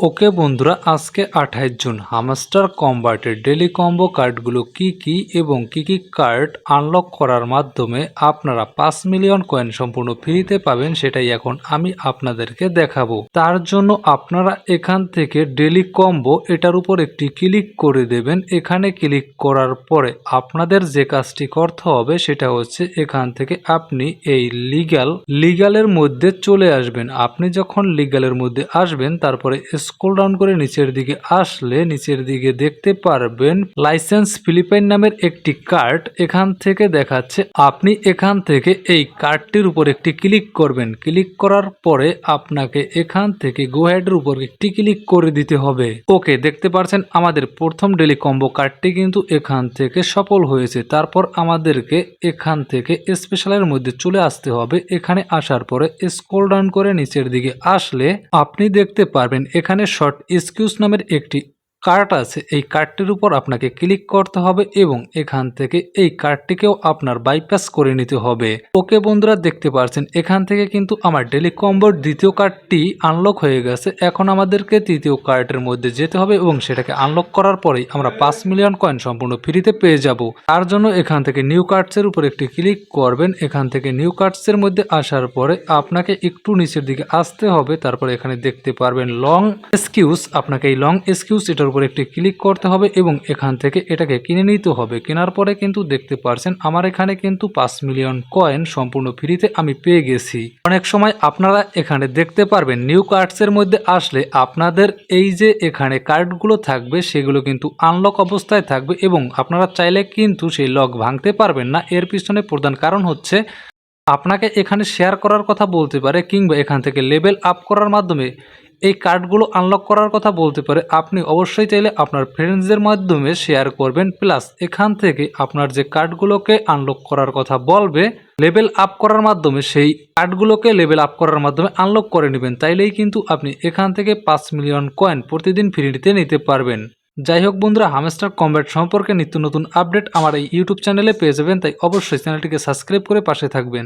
ওকে বন্ধুরা, আজকে 28 June hamster কম্বাটের daily combo কার্ডগুলো কি এবং কি কার্ড আনলক করার মাধ্যমে আপনারা 5 মিলিয়ন কয়েন সম্পূর্ণ ফ্রিতে পাবেন সেটাই এখন আমি আপনাদেরকে দেখাবো। তার জন্য আপনারা এখান থেকে ডেলি কম্বো এটার উপর একটি ক্লিক করে দেবেন। এখানে ক্লিক করার পরে আপনাদের যে কাজটি করতে হবে সেটা হচ্ছে এখান থেকে আপনি এই লিগ্যালের মধ্যে চলে আসবেন। আপনি যখন লিগ্যালের মধ্যে আসবেন তারপরে স্ক্রল ডাউন করে নিচের দিকে আসলে নিচের দিকে দেখতে পারবেন লাইসেন্স ফিলিপাইন নামের একটি কার্ড এখান থেকে দেখাচ্ছে। আপনি এখান থেকে এই কার্ডটির উপর একটি ক্লিক করবেন। ক্লিক করার পরে আপনাকে এখান থেকে গো হেডের উপর একটি ক্লিক করে দিতে হবে। ওকে, দেখতে পাচ্ছেন আমাদের প্রথম ডেলি কম্বো কার্ডটি কিন্তু এখান থেকে সফল হয়েছে। তারপর আমাদেরকে এখান থেকে স্পেশালের মধ্যে চলে আসতে হবে। এখানে আসার পরে স্ক্রল ডাউন করে নিচের দিকে আসলে আপনি দেখতে পারবেন এখানে শর্ট এক্সকিউজ নামের একটি কার্ড আছে। এই কার্ডটির উপর আপনাকে ক্লিক করতে হবে এবং এখান থেকে এই কার্ডটিকেও আপনার বাইপাস করে নিতে হবে। ওকে বন্ধুরা, দেখতে পাচ্ছেন এখান থেকে কিন্তু আমার ডেলি কম্বোর দ্বিতীয় কার্ডটি আনলক হয়ে গেছে। এখন আমাদেরকে তৃতীয় কার্ডের মধ্যে যেতে হবে এবং সেটাকে আনলক করার পরেই আমরা 5 মিলিয়ন কয়েন সম্পূর্ণ ফ্রিতে পেয়ে যাব। তার জন্য এখান থেকে নিউ কার্ডসের উপর একটি ক্লিক করবেন। এখান থেকে নিউ কার্ডসের মধ্যে আসার পরে আপনাকে একটু নিচের দিকে আসতে হবে। তারপরে এখানে দেখতে পারবেন লং এক্সকিউজ। আপনাকে এই লং এক্সকিউজ এটার উপর একটি ক্লিক করতে হবে এবং এখান থেকে এটাকে কিনে নিতে হবে। কেনার পরে কিন্তু দেখতে পারছেন আমার এখানে কিন্তু 5 মিলিয়ন কয়েন সম্পূর্ণ ফ্রিতে আমি পেয়ে গেছি। অনেক সময় আপনারা এখানে দেখতে পারবেন নিউ কার্ডসের মধ্যে আসলে আপনাদের এই যে এখানে কার্ডগুলো থাকবে সেগুলো কিন্তু আনলক অবস্থায় থাকবে এবং আপনারা চাইলে কিন্তু সেই লক ভাঙতে পারবেন না। এর পিছনে প্রধান কারণ হচ্ছে আপনাকে এখানে শেয়ার করার কথা বলতে পারে কিংবা এখান থেকে লেভেল আপ করার মাধ্যমে এই কার্ডগুলো আনলক করার কথা বলতে পারে। আপনি অবশ্যই চাইলে আপনার ফ্রেন্ডসদের মাধ্যমে শেয়ার করবেন, প্লাস এখান থেকে আপনার যে কার্ডগুলোকে আনলক করার কথা বলবে লেভেল আপ করার মাধ্যমে সেই কার্ডগুলোকে লেভেল আপ করার মাধ্যমে আনলক করে নেবেন। তাইলেই কিন্তু আপনি এখান থেকে 5 মিলিয়ন কয়েন প্রতিদিন ফ্রিতে নিতে পারবেন। যাই হোক বন্ধুরা, হামস্টার কম্ব্যাট সম্পর্কে নিত্য নতুন আপডেট আমার এই ইউটিউব চ্যানেলে পেয়ে যাবেন, তাই অবশ্যই চ্যানেলটিকে সাবস্ক্রাইব করে পাশে থাকবেন।